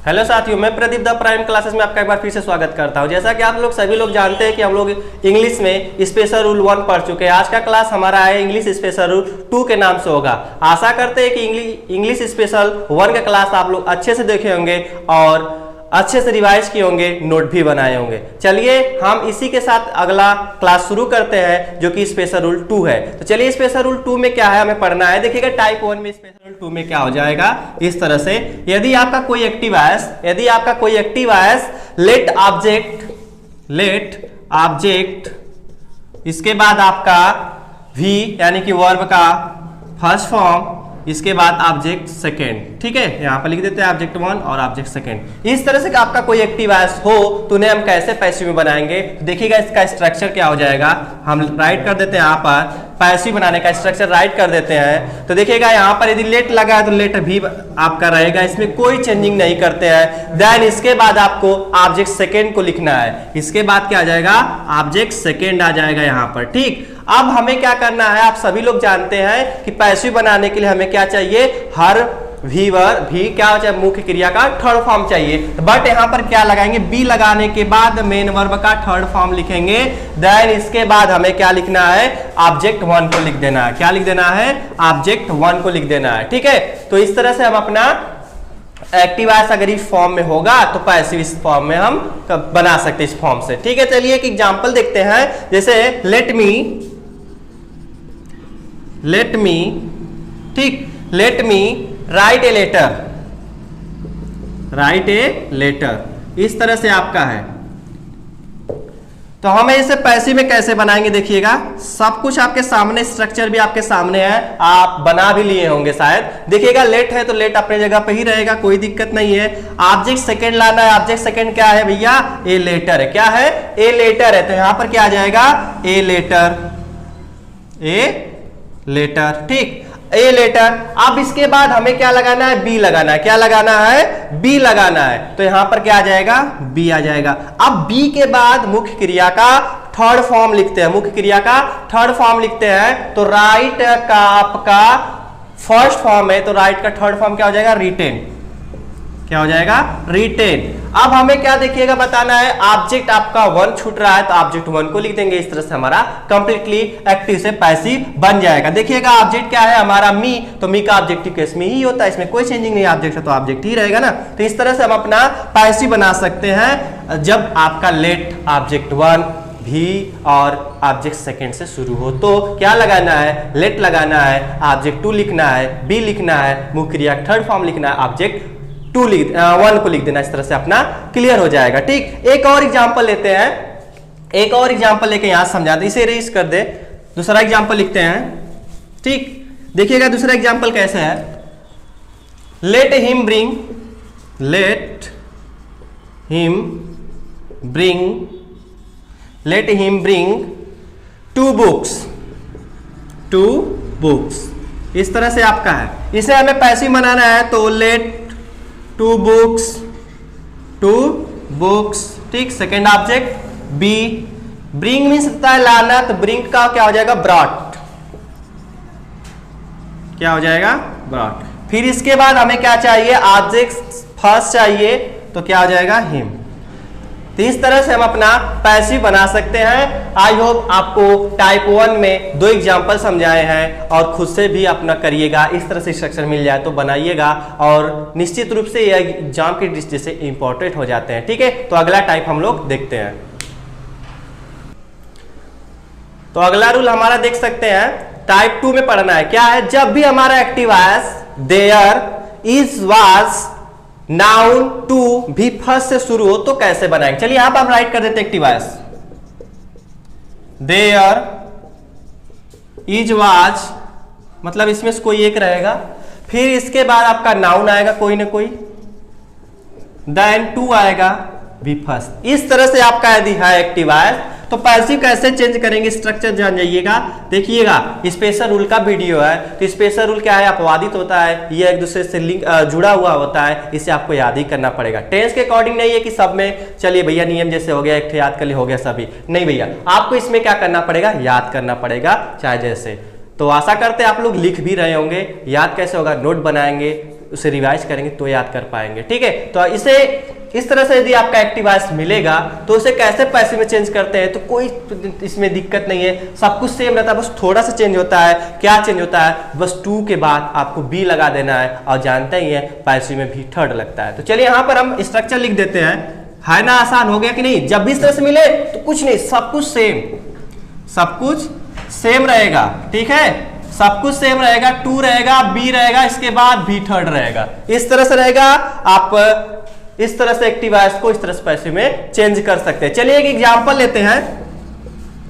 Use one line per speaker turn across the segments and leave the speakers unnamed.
Hello साथियों, मैं Pradeep the prime classes में आपका एक बार फिर से स्वागत करता हूं। जैसा कि आप लोग सभी लोग जानते हैं कि हम लोग इंग्लिश में स्पेशल रूल 1 पढ़ चुके हैं। आज का क्लास हमारा है इंग्लिश स्पेशल रूल 2 के नाम से होगा। आशा करते हैं कि इंग्लिश स्पेशल 1 का क्लास आप लोग अच्छे से देखे होंगे और अच्छे से रिवाइज किए होंगे, नोट भी बनाए होंगे। चलिए हम इसी के साथ अगला क्लास शुरू करते हैं जो कि स्पेशल रूल 2 है। तो चलिए स्पेशल रूल 2 में क्या है हमें पढ़ना है। देखिएगा टाइप 1 में स्पेशल रूल 2 में क्या हो जाएगा इस तरह से, यदि आपका कोई एक्टिव आयस लेट ऑब्जेक्ट इसके बाद आपका भी यानी कि वर्ब का फर्स्ट फॉर्म, इसके बाद ऑब्जेक्ट सेकेंड, ठीक है, यहां पर लिख देते हैं ऑब्जेक्ट 1 और ऑब्जेक्ट सेकेंड। इस तरह से आपका कोई एक्टिव आयस हो तो उन्हें हम कैसे पैसिव में बनाएंगे। देखिएगा इसका स्ट्रक्चर क्या हो जाएगा, हम राइट कर देते हैं यहाँ पर पैसिव बनाने का स्ट्रक्चर राइट कर देते हैं। तो देखिएगा यहाँ पर यदि लेट लगा है तो लेट भी आपका रहेगा, इसमें कोई चेंजिंग नहीं करते हैं। देन इसके बाद आपको ऑब्जेक्ट सेकेंड को लिखना है, इसके बाद क्या आ जाएगा ऑब्जेक्ट सेकेंड आ जाएगा यहाँ पर, ठीक। अब हमें क्या करना है, आप सभी लोग जानते हैं कि पैसिव बनाने के लिए हमें क्या चाहिए, हर भी क्या चाहिए, मुख्य क्रिया का थर्ड फॉर्म चाहिए। बट यहां पर क्या लगाएंगे, बी लगाने के बाद मेन वर्ब का थर्ड फॉर्म लिखेंगे। देन इसके बाद हमें क्या लिखना है, ऑब्जेक्ट 1 को लिख देना है। क्या लिख देना है, ऑब्जेक्ट 1 को लिख देना है, ठीक है। तो इस तरह से हम अपना एक्टिव आयस अगर इस फॉर्म में होगा तो पैसिव इस फॉर्म में हम बना सकते हैं इस फॉर्म से, ठीक है। चलिए एक एग्जांपल देखते हैं, जैसे let me write a letter, इस तरह से आपका है। तो हमें इसे पैसिव में कैसे बनाएंगे, देखिएगा सब कुछ आपके सामने, स्ट्रक्चर भी आपके सामने है, आप बना भी लिए होंगे शायद। देखिएगा लेट है तो लेट अपने जगह पे ही रहेगा, कोई दिक्कत नहीं है। ऑब्जेक्ट सेकंड लाना है, ऑब्जेक्ट सेकंड क्या है भैया, ए लेटर है। क्या है, ए लेटर है, तो यहां पर क्या आ जाएगा, ए लेटर, ठीक, ए लेटर। अब इसके बाद हमें क्या लगाना है, बी लगाना है। क्या लगाना है, बी लगाना है, तो यहां पर क्या आ जाएगा, बी आ जाएगा। अब बी के बाद मुख्य क्रिया का थर्ड फॉर्म लिखते हैं, तो राइट का आपका फर्स्ट फॉर्म है, तो राइट का थर्ड फॉर्म क्या हो जाएगा, रिटेन। क्या हो जाएगा, रिटेन। अब हमें क्या देखिएगा बताना है, ऑब्जेक्ट आपका 1 छूट रहा है तो ऑब्जेक्ट 1 को लिख देंगे। इस तरह से हमारा कंप्लीटली एक्टिव से पैसिव बन जाएगा। देखिएगा ऑब्जेक्ट क्या है हमारा, मी, तो मी का ऑब्जेक्टिव केस में ही होता है, इसमें कोई चेंजिंग नहीं, ऑब्जेक्ट है तो ऑब्जेक्ट ही रहेगा ना। तो इस तरह से हम अपना पैसिव बना सकते हैं जब आपका लेट ऑब्जेक्ट 1 भी और ऑब्जेक्ट सेकेंड से शुरू हो। तो क्या लगाना है, लेट लगाना है, ऑब्जेक्ट 2 लिखना है, बी लिखना है, मुख्य क्रिया थर्ड फॉर्म लिखना है, ऑब्जेक्ट 1 को लिख देना। इस तरह से अपना क्लियर हो जाएगा, ठीक। एक और एग्जांपल लेते हैं, एक और एग्जांपल लेके यहां समझाते, इसे रेस कर दे, दूसरा एग्जांपल लिखते हैं, ठीक। देखिएगा दूसरा एग्जांपल कैसे है, लेट हिम ब्रिंग 2 बुक्स, इस तरह से आपका है। इसे हमें पैसिव बनाना है तो लेट 2 बुक्स, ठीक। Second object b, bring means होता है लाना, तो ब्रिंग का क्या हो जाएगा, ब्रॉट। क्या हो जाएगा, ब्रॉट। फिर इसके बाद हमें क्या चाहिए, ऑब्जेक्ट फर्स्ट चाहिए, तो क्या हो जाएगा, हिम। तो इस तरह से हम अपना पैसिव बना सकते हैं। आई होप आपको टाइप 1 में 2 एग्जांपल समझाए हैं और खुद से भी अपना करिएगा। इस तरह से स्ट्रक्चर मिल जाए तो बनाइएगा, और निश्चित रूप से यह एग्जाम की दृष्टि से इंपॉर्टेंट हो जाते हैं, ठीक है। तो अगला टाइप हम लोग देखते हैं। तो अगला रूल हमारा देख सकते हैं, टाइप 2 में पढ़ना है। क्या है, जब भी हमारा एक्टिव आयस there, is, was, noun, to भी फर्स्ट से शुरू हो तो कैसे बनाएंगे। चलिए यहां पर हम राइट कर देते हैं एक्टिव आयस, देयर, इज, वाज, मतलब इसमें से कोई एक रहेगा। फिर इसके बाद आपका नाउन आएगा कोई ना कोई, देन टू आएगा, भी फर्स्ट। इस तरह से आपका यदि है एक्टिव आयस तो पैसिव कैसे चेंज करेंगे, स्ट्रक्चर जान जाइएगा। देखिएगा स्पेशल रूल का वीडियो है, तो स्पेशल रूल क्या है, अपवादित होता है, ये एक दूसरे से लिंक जुड़ा हुआ होता है, इसे आपको याद ही करना पड़ेगा। टेंस के अकॉर्डिंग नहीं है कि सब में चलिए भैया नियम जैसे हो गया एक याद कर लिए हो गया सभी, नहीं भैया, आपको इसमें क्या करना पड़ेगा, याद करना पड़ेगा चाहे जैसे। तो आशा करते हैं आप लोग लिख भी रहे होंगे, याद कैसे होगा, नोट बनाएंगे, उसे रिवाइज करेंगे तो याद कर पाएंगे। ठीक है, तो इसे इस तरह से यदि आपका एक्टिव वॉइस मिलेगा तो उसे कैसे पैसिव में चेंज करते हैं, तो कोई इसमें दिक्कत नहीं है, सब कुछ सेम रहता है, बस थोड़ा सा चेंज होता है। क्या चेंज होता है, बस टू के बाद आपको बी लगा देना है, और जानते ही है पैसिव में भी थर्ड लगता है। तो चलिए यहाँ पर हम स्ट्रक्चर लिख देते हैं, है ना, आसान हो गया कि नहीं। जब भी इस तरह से मिले तो कुछ नहीं, सब कुछ सेम, सब कुछ सेम रहेगा। ठीक है, सब कुछ सेम रहेगा, टू रहेगा, बी रहेगा, इसके बाद बी थर्ड रहेगा, इस तरह से रहेगा। आप इस तरह से एक्टिव वॉइस को इस तरह से पैसिव में चेंज कर सकते हैं। चलिए एक एग्जांपल लेते हैं,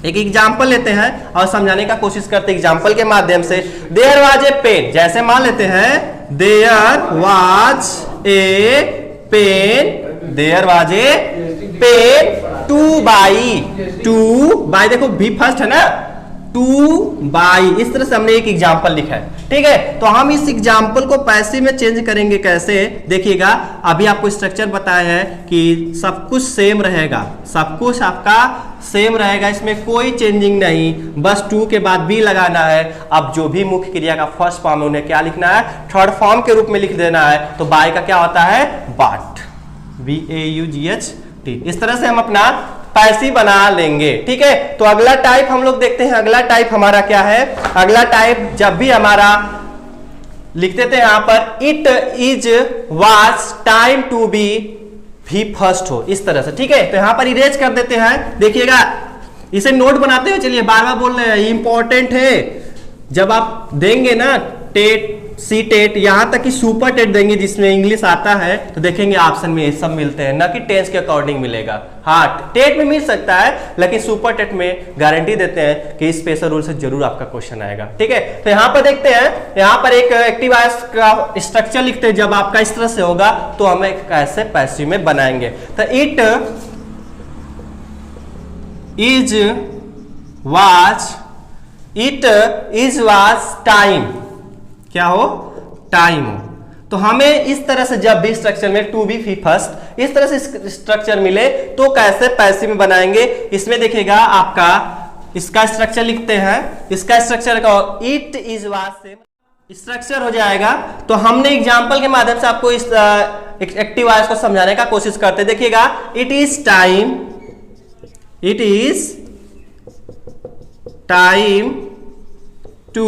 एक एग्जांपल लेते हैं और समझाने का कोशिश करते हैं एग्जांपल के माध्यम से। देयर वाज ए पेन, जैसे मान लेते हैं there was a pen, there was a pen to buy, देखो बी फर्स्ट है ना, टू बाई, इस तरह से हमने एक एग्जाम्पल लिखा है। ठीक है, तो हम इस एग्जाम्पल को पैसिव में चेंज करेंगे कैसे, देखिएगा। अभी आपको स्ट्रक्चर बताया है कि सब कुछ सेम रहेगा, सब कुछ आपका सेम रहेगा, इसमें कोई चेंजिंग नहीं, बस टू के बाद बी लगाना है। अब जो भी मुख्य क्रिया का फर्स्ट फॉर्म है उन्हें क्या लिखना है, थर्ड फॉर्म के रूप में लिख देना है। तो बाई का क्या होता है, बाट, BAUGHT। इस तरह से हम अपना पैसिव बना लेंगे। ठीक है, तो अगला टाइप हम लोग देखते हैं। अगला टाइप हमारा क्या है, अगला टाइप जब भी हमारा लिख देते हैं यहां पर, it is was time to V भी फर्स्ट हो, इस तरह से। ठीक है, तो यहां पर इरेज कर देते हैं, देखिएगा, इसे नोट बनाते हैं। चलिए बार बार बोल रहे हैं, इंपॉर्टेंट है। जब आप देंगे ना टेट, सी टेट, यहां तक कि सुपर टेट देंगे जिसमें इंग्लिश आता है, तो देखेंगे ऑप्शन में ये सब मिलते हैं, ना कि टेंस के अकॉर्डिंग मिलेगा। हाँ, टेट में मिल सकता है, लेकिन सुपर टेट में गारंटी देते हैं कि इस स्पेशल रूल से जरूर आपका क्वेश्चन आएगा। ठीक है, तो यहां पर देखते हैं, यहां पर एक एक्टिव वॉइस का स्ट्रक्चर लिखते हैं। जब आपका इस तरह से होगा तो हमें कैसे पैसिव में बनाएंगे। तो इट इज वाज टाइम, क्या हो, टाइम हो। तो हमें इस तरह से जब भी स्ट्रक्चर में टू बी फी फर्स्ट, इस तरह से स्ट्रक्चर मिले तो कैसे पैसिव में बनाएंगे। इसमें देखिएगा आपका इसका स्ट्रक्चर लिखते हैं, इसका स्ट्रक्चर का it is was same structure हो जाएगा। तो हमने एग्जांपल के माध्यम से आपको इस एक्टिव वॉइस को समझाने का कोशिश करते हैं। देखिएगा, it is time to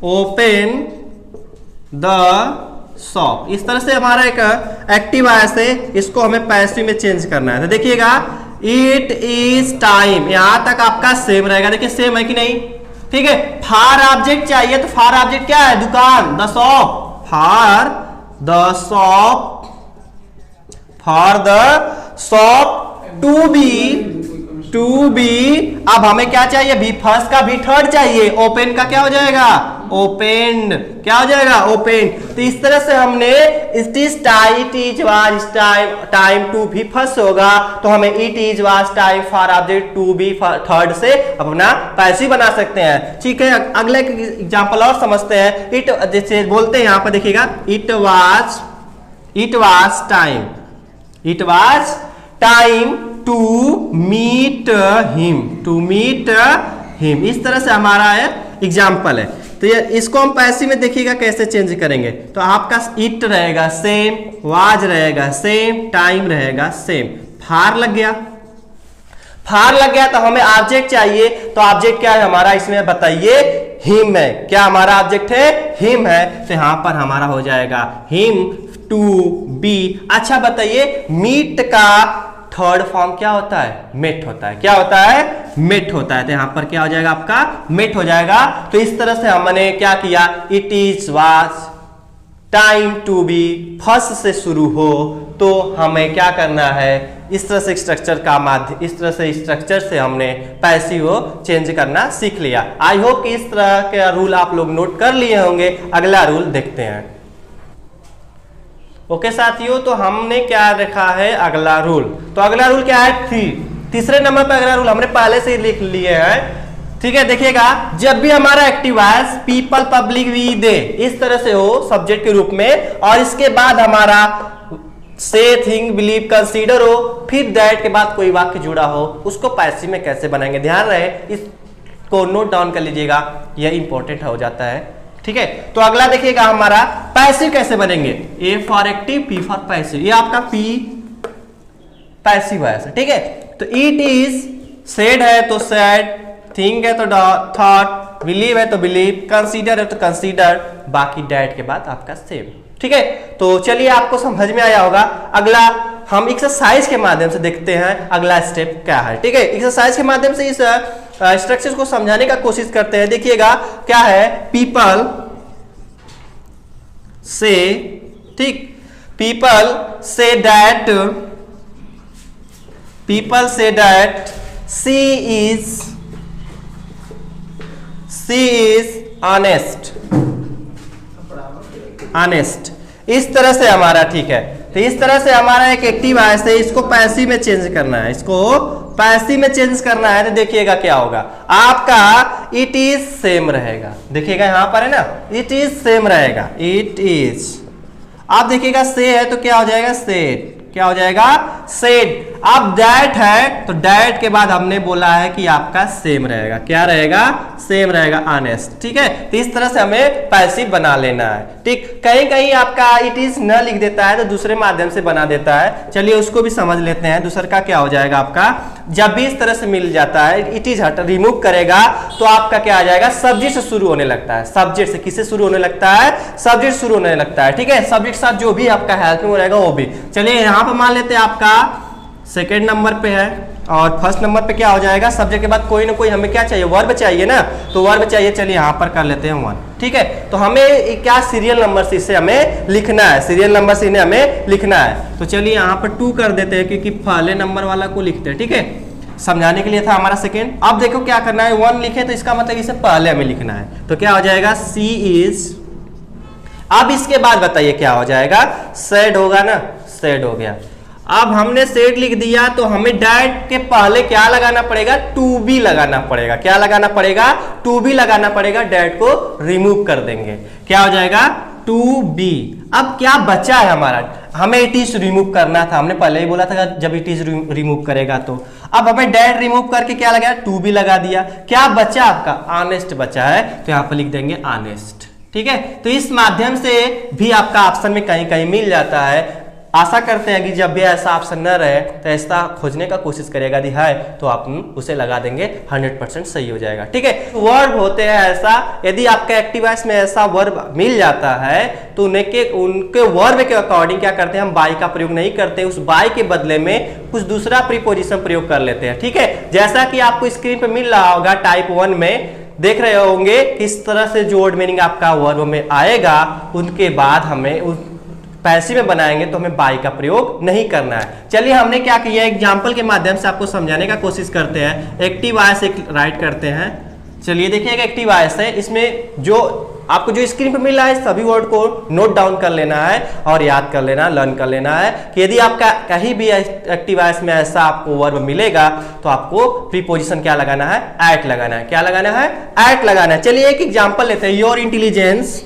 open the shop, इस तरह से हमारा एक एक्टिव वॉइस है, इसको हमें पैसिव में चेंज करना है। तो देखिएगा, इट इज टाइम, यहां तक आपका सेम रहेगा। देखिए सेम है कि नहीं। ठीक है, फार ऑब्जेक्ट चाहिए, तो फार ऑब्जेक्ट क्या है, दुकान, the shop, for the shop to be. अब हमें क्या चाहिए, बी फर्स्ट का बी थर्ड चाहिए, ओपन का क्या हो जाएगा, ओपेन्ड, क्या हो जाएगा, ओपेन। तो इस तरह से हमने it is was time to V first होगा, तो हमें it is was time for object to be third से अपना पैसिव बना सकते हैं। ठीक है, अगले एग्जांपल और समझते हैं। इट जैसे बोलते हैं, यहां पर देखिएगा, it was time to meet him, इस तरह से हमारा एग्जाम्पल है। तो ये इसको हम पैसिव में देखिएगा कैसे चेंज करेंगे। तो आपका इट रहेगा सेम, वाज रहेगा सेम, टाइम रहेगा सेम, फार लग गया, तो हमें ऑब्जेक्ट चाहिए। तो ऑब्जेक्ट क्या है हमारा, इसमें बताइए, हिम है। क्या हमारा ऑब्जेक्ट है, हिम है। तो यहां पर हमारा हो जाएगा हिम टू बी। अच्छा बताइए, मीट का थर्ड फॉर्म क्या होता है, मेट होता है। क्या होता है, मेट होता है। तो यहां पर क्या हो जाएगा, आपका मेट हो जाएगा। तो इस तरह से हमने क्या किया, it is was time to V first से शुरू हो, तो हमें क्या करना है, इस तरह से स्ट्रक्चर का माध्यम, इस तरह से स्ट्रक्चर से हमने पैसिव चेंज करना सीख लिया। आई होप कि इस तरह के रूल आप लोग नोट कर लिए होंगे। अगला रूल देखते हैं। ओके साथियों, तो हमने क्या रखा है, अगला रूल। तो अगला रूल क्या है, तीसरे नंबर पर अगला रूल हमने पहले से ही लिख लिए हैं। ठीक है, देखिएगा, जब भी हमारा active voice people, public, we, they इस तरह से हो सब्जेक्ट के रूप में, और इसके बाद हमारा से, थिंक, बिलीव, कंसीडर हो, फिर दैट के बाद कोई वाक्य जुड़ा हो, उसको पैसिव में कैसे बनाएंगे। ध्यान रहे, इसको नोट डाउन कर लीजिएगा, यह इंपॉर्टेंट हो जाता है, ठीक है। तो अगला देखिएगा हमारा पैसिव कैसे बनेंगे, A for active, P for passive. ये आपका पी पैसिव है, ठीक है। तो इट इज सेड है तो सेड, थिंक है तो थॉट, बिलीव है तो बिलीव, कंसीडर है तो कंसीडर, बाकी डैट के बाद आपका सेम, ठीक है। तो चलिए आपको समझ में आया होगा। अगला हम एक्सरसाइज के माध्यम से देखते हैं अगला स्टेप क्या है, ठीक है। एक्सरसाइज के माध्यम से इस स्ट्रक्चर को समझाने का कोशिश करते हैं। देखिएगा क्या है, पीपल से, ठीक, people say that, people say that she is honest, honest, इस तरह से हमारा, ठीक है। तो इस तरह से हमारा एक एक्टिव वॉइस है, इसको पैसिव में चेंज करना है, इसको पैसिव में चेंज करना है। तो देखिएगा क्या होगा, आपका इट इज सेम रहेगा, देखिएगा यहां पर है ना, इट इज सेम रहेगा, इट इज। आप देखिएगा से है तो क्या हो जाएगा, सेड, क्या हो जाएगा, सेड। अब दैट है तो दैट के बाद हमने बोला है कि आपका सेम रहेगा, क्या रहेगा, सेम रहेगा, ऑनेस्ट, ठीक है। तो इस तरह से हमें पैसिव बना लेना है, ठीक। कहीं कहीं आपका इट इज न लिख देता है तो दूसरे माध्यम से बना देता है, चलिए उसको भी समझ लेते हैं। दूसरा का क्या हो जाएगा आपका, जब भी इस तरह से मिल जाता है, इट इज हट रिमूव करेगा तो आपका क्या आ जाएगा, सब्जेक्ट से शुरू होने लगता है, सब्जेक्ट से, किससे शुरू होने लगता है, सब्जेक्ट शुरू होने लगता है, ठीक है। सब्जेक्ट के साथ जो भी आपका हेल्पिंग रहेगा वो भी। चलिए यहां पर मान लेते हैं आपका सेकेंड नंबर पे है और फर्स्ट नंबर पे क्या हो जाएगा, सब्जेक्ट के बाद कोई ना कोई हमें क्या चाहिए, वर्ब चाहिए ना, तो वर्ब चाहिए। चलिए यहां पर कर लेते हैं वन, ठीक है। तो हमें क्या सीरियल नंबर से इसे हमें लिखना है, सीरियल नंबर से इन्हें हमें लिखना है। तो चलिए यहां पर 2 कर देते हैं क्योंकि पहले नंबर वाला को लिखते हैं, ठीक है, समझाने के लिए था हमारा सेकेंड। अब देखो क्या करना है, 1 लिखे तो इसका मतलब इसे पहले हमें लिखना है, तो क्या हो जाएगा, सी इज। अब इसके बाद बताइए क्या हो जाएगा, सेड होगा ना, सेड हो गया। अब हमने सेड लिख दिया तो हमें डैट के पहले क्या लगाना पड़ेगा, टू बी लगाना पड़ेगा, क्या लगाना पड़ेगा, टू बी लगाना पड़ेगा, डैट को रिमूव कर देंगे, क्या हो जाएगा, टू बी। अब क्या बचा है हमारा, हमें इट इज रिमूव करना था, हमने पहले ही बोला था जब इट इज रिमूव करेगा तो। अब हमें डैट रिमूव करके क्या लगाया, टू बी लगा दिया, क्या बचा आपका, ऑनेस्ट बचा है, तो यहां पर लिख देंगे ऑनेस्ट, ठीक है। तो इस माध्यम से भी आपका ऑप्शन में कहीं कहीं मिल जाता है। आशा करते हैं कि जब भी ऐसा ऑप्शन न रहे तो ऐसा खोजने का कोशिश करेगा, यदि है तो आप उसे लगा देंगे, 100% सही हो जाएगा, ठीक है। वर्ब होते हैं ऐसा, यदि आपका एक्टिव वॉइस में ऐसा वर्ब मिल जाता है तो उनके वर्ब के अकॉर्डिंग क्या करते हैं, हम बाई का प्रयोग नहीं करते, उस बाई के बदले में कुछ दूसरा प्रीपोजिशन प्रयोग कर लेते हैं, ठीक है। जैसा कि आपको स्क्रीन पर मिल रहा होगा, टाइप 1 में देख रहे होंगे किस तरह से जो वर्ड मीनिंग आपका वर्ब में आएगा, उनके बाद हमें पैसिव में बनाएंगे तो हमें बाई का प्रयोग नहीं करना है। चलिए हमने क्या किया, एग्जांपल के माध्यम से आपको समझाने का कोशिश करते हैं। एक्टिव वॉइस एक राइट करते हैं, चलिए देखिए एक्टिव वॉइस है, इसमें जो आपको जो स्क्रीन पर मिल रहा है सभी वर्ड को नोट डाउन कर लेना है और याद कर लेना, लर्न कर लेना है कि यदि आपका कहीं भी एक्टिव वॉइस में ऐसा आपको वर्ब मिलेगा तो आपको प्रीपोजिशन क्या लगाना है, एट लगाना है, क्या लगाना है, एट लगाना है। चलिए एक एग्जांपल लेते हैं, your intelligence,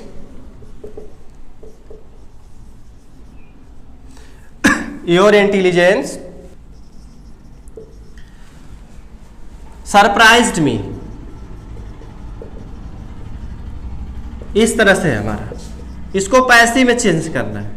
your intelligence surprised me, इस तरह से है हमारा, इसको पैसिव में चेंज करना है,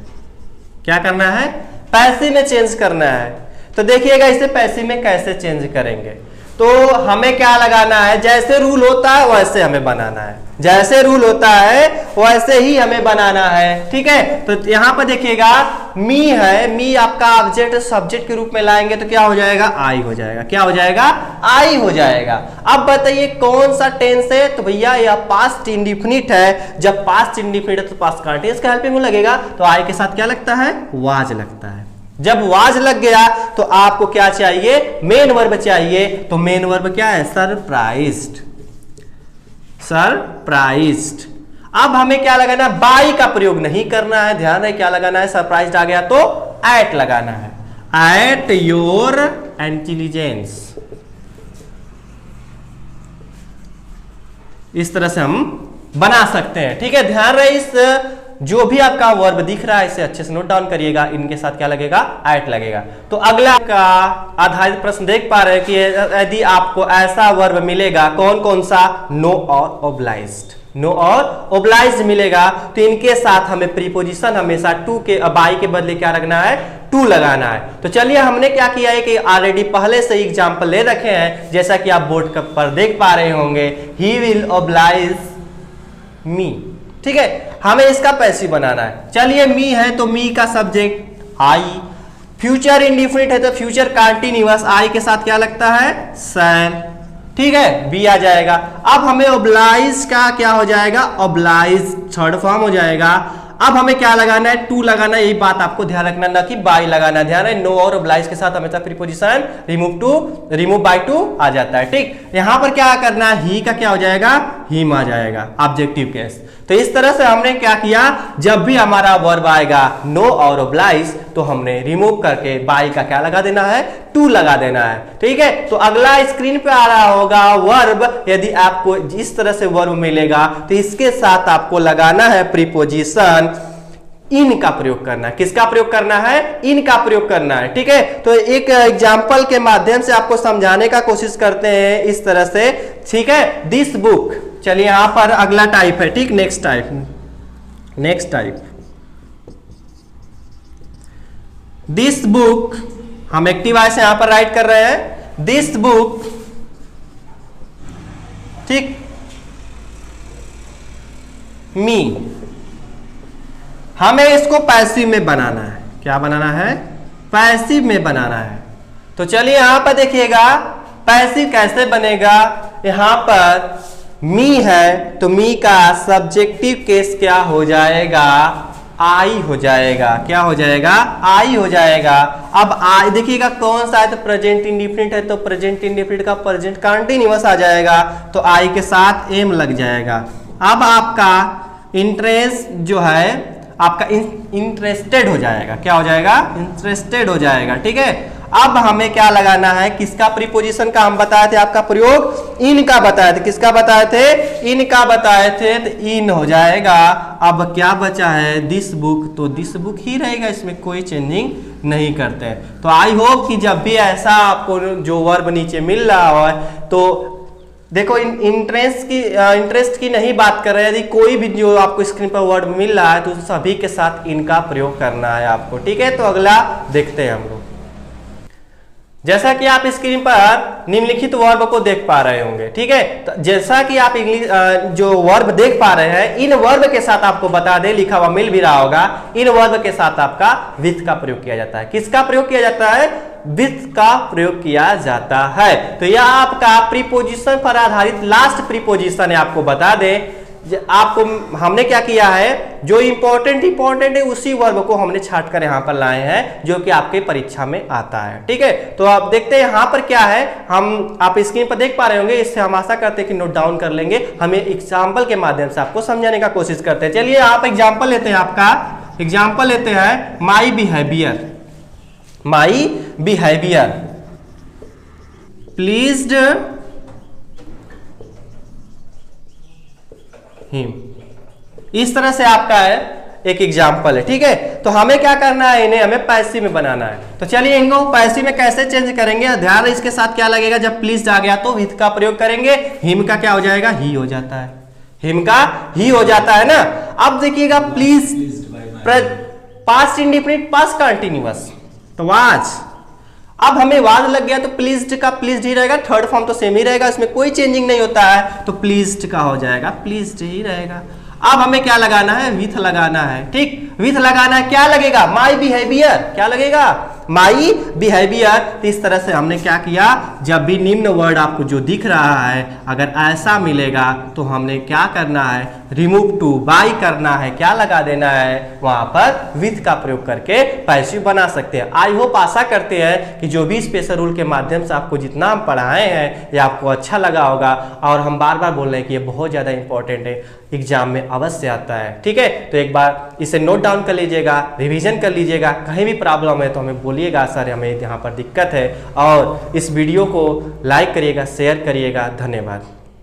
क्या करना है, पैसिव में चेंज करना है। तो देखिएगा इसे पैसिव में कैसे चेंज करेंगे, तो हमें क्या लगाना है, जैसे रूल होता है वैसे हमें बनाना है, जैसे रूल होता है वैसे ही हमें बनाना है, ठीक है। तो यहां पर देखिएगा मी है, मी आपका ऑब्जेक्ट सब्जेक्ट के रूप में लाएंगे तो क्या हो जाएगा, आई हो जाएगा, क्या हो जाएगा, आई हो जाएगा। अब बताइए कौन सा टेंस है, तो भैया यह पास्ट इंडिफिनिट है। जब पास्ट इंडिफिनिट है तो पास्ट कंटीन्यूअस का हेल्पिंग लगेगा, तो आई के साथ क्या लगता है, वाज लगता है। जब वाज लग गया तो आपको क्या चाहिए, मेन वर्ब चाहिए, तो मेन वर्ब क्या है, सरप्राइज्ड, सरप्राइज्ड। अब हमें क्या लगाना है, बाई का प्रयोग नहीं करना है, ध्यान रहे क्या लगाना है, सरप्राइज्ड आ गया तो एट लगाना है, एट योर इंटेलिजेंस। इस तरह से हम बना सकते हैं, ठीक है। ध्यान रहे इस जो भी आपका वर्ब दिख रहा है इसे अच्छे से नोट डाउन करिएगा, इनके साथ क्या लगेगा, एट लगेगा। तो अगला का आधारित प्रश्न देख पा रहे हैं कि यदि आपको ऐसा वर्ब मिलेगा, कौन कौन सा, नो और ओब्लाइज्ड, नो और ओब्लाइज मिलेगा, तो इनके साथ हमें प्रीपोजिशन हमेशा टू के बाई के बदले क्या रखना है, टू लगाना है। तो चलिए हमने क्या किया है कि ऑलरेडी पहले से एग्जांपल ले रखे हैं, जैसा कि आप बोर्ड पर देख पा रहे होंगे, ही विल ओब्लाइज मी। ठीक है, हमें इसका पैसिव बनाना है। चलिए मी है तो मी का सब्जेक्ट आई, फ्यूचर इंडिफिनिट है तो फ्यूचर कंटीन्यूअस आई के साथ क्या लगता है, सैन। ठीक है, बी आ जाएगा। अब हमें ओब्लाइज का क्या हो जाएगा, ओब्लाइज थर्ड फॉर्म हो जाएगा। अब हमें क्या लगाना है, टू लगाना है, यही बात आपको ध्यान रखना, ना कि बाई लगाना। ध्यान है, नो और ओब्लाइज के साथ हमेशा प्रीपोजिशन रिमूव बाय टू आ जाता है। ठीक, यहां पर क्या करना है, ही का क्या हो जाएगा, हिम आ जाएगा, ऑब्जेक्टिव केस। तो इस तरह से हमने क्या किया, जब भी हमारा वर्ब आएगा नो और ओब्लाइज, तो हमने रिमूव करके बाई का क्या लगा देना है, टू लगा देना है। ठीक है, तो अगला स्क्रीन पे आ रहा होगा वर्ब। यदि आपको इस तरह से वर्ब मिलेगा तो इसके साथ आपको लगाना है प्रीपोजिशन इन का प्रयोग करना है। किसका प्रयोग करना है, इन का प्रयोग करना है। ठीक है, तो एक एग्जांपल के माध्यम से आपको समझाने का कोशिश करते हैं इस तरह से। ठीक है, दिस बुक, चलिए यहां पर अगला टाइप है। ठीक, नेक्स्ट टाइप दिस बुक, हम एक्टिव वॉइस से यहां पर राइट कर रहे हैं, दिस बुक। ठीक, मी, हमें इसको पैसिव में बनाना है। क्या बनाना है, पैसिव में बनाना है। तो चलिए यहां पर देखिएगा पैसिव कैसे बनेगा। यहां पर मी है तो मी का सब्जेक्टिव केस क्या हो जाएगा, आई हो जाएगा। क्या हो जाएगा, आई हो जाएगा। अब आई देखिएगा कौन सा है, तो प्रेजेंट इंडिफिनिट है तो प्रेजेंट इंडिफिनिट का प्रेजेंट कंटीन्यूअस आ जाएगा, तो आई के साथ एम लग जाएगा। अब आपका इंटरेस्ट जो है आपका इंटरेस्टेड हो जाएगा। क्या हो जाएगा, इंटरेस्टेड हो जाएगा। ठीक है, अब हमें क्या लगाना है, किसका प्रीपोजिशन का हम बताए थे, आपका प्रयोग इन का बताए थे। किसका बताए थे, इन का बताए थे, तो इन हो जाएगा। अब क्या बचा है, दिस बुक, तो दिस बुक ही रहेगा, इसमें कोई चेंजिंग नहीं करते हैं। तो आई होप कि जब भी ऐसा आपको जो वर्ब नीचे मिल रहा हो तो देखो इंटरेस्ट की नहीं बात कर रहे हैं, यदि कोई भी जो आपको स्क्रीन पर वर्ड मिल रहा है तो सभी के साथ इनका प्रयोग करना है आपको। ठीक है, तो अगला देखते हैं हम लोग। जैसा कि आप स्क्रीन पर निम्नलिखित वर्ब को देख पा रहे होंगे। ठीक है, तो जैसा कि आप इंग्लिश जो वर्ब देख पा रहे हैं, इन वर्ब के साथ आपको बता दे, लिखा हुआ मिल भी रहा होगा, इन वर्ब के साथ आपका विथ का प्रयोग किया जाता है। किसका प्रयोग किया जाता है, विथ का प्रयोग किया जाता है। तो यह आपका प्रीपोजिशन पर आधारित लास्ट प्रीपोजिशन है। आपको बता दें, आपको हमने क्या किया है, जो इंपॉर्टेंट है उसी वर्ब को हमने छाट कर यहां पर लाए हैं, जो कि आपके परीक्षा में आता है। ठीक है, तो आप देखते हैं यहां पर क्या है, हम आप स्क्रीन पर देख पा रहे होंगे, इससे हम आशा करते हैं कि नोट डाउन कर लेंगे। हमें एग्जाम्पल के माध्यम से आपको समझाने का कोशिश करते हैं। चलिए आप एग्जाम्पल लेते हैं, आपका एग्जाम्पल लेते हैं, माई बिहेवियर प्लीज्ड हिम। इस तरह से आपका है एक एग्जाम्पल है। ठीक है, तो हमें क्या करना है, इन्हें हमें पैसिव में बनाना है। तो चलिए इनको पैसिव में कैसे चेंज करेंगे, ध्यान रहे, इसके साथ क्या लगेगा, जब प्लीज आ गया तो विथ का प्रयोग करेंगे, हिम का क्या हो जाएगा, ही हो जाता है, हिम का ही हो जाता है ना। अब देखिएगा please past indefinite past continuous, तो वाज, अब हमें वाज लग गया तो प्लीज्ड का प्लीज्ड ही रहेगा, थर्ड फॉर्म तो सेम ही रहेगा, इसमें कोई चेंजिंग नहीं होता है, तो प्लीज्ड का हो जाएगा, प्लीज्ड ही रहेगा। अब हमें क्या लगाना है, विथ लगाना है। ठीक, विथ लगाना है, क्या लगेगा, माई बिहेवियर, क्या लगेगा, माई बिहेवियर। तो इस तरह से हमने क्या किया, जब भी निम्न वर्ड आपको जो दिख रहा है अगर ऐसा मिलेगा तो हमने क्या करना है, रिमूव टू बाई करना है, क्या लगा देना है, वहां पर विथ का प्रयोग करके पैसिव बना सकते हैं। आई होप आशा करते हैं कि जो भी स्पेशल रूल के माध्यम से आपको जितना हम पढ़ाए हैं ये आपको अच्छा लगा होगा, और हम बार बार बोल रहे हैं कि ये बहुत ज्यादा इंपॉर्टेंट है, एग्जाम में अवश्य आता है। ठीक है, तो एक बार इसे नोट डाउन कर लीजिएगा, रिवीजन कर लीजिएगा, कहीं भी प्रॉब्लम है तो हमें बोलिएगा, सर हमें यहाँ पर दिक्कत है, और इस वीडियो को लाइक करिएगा, शेयर करिएगा। धन्यवाद।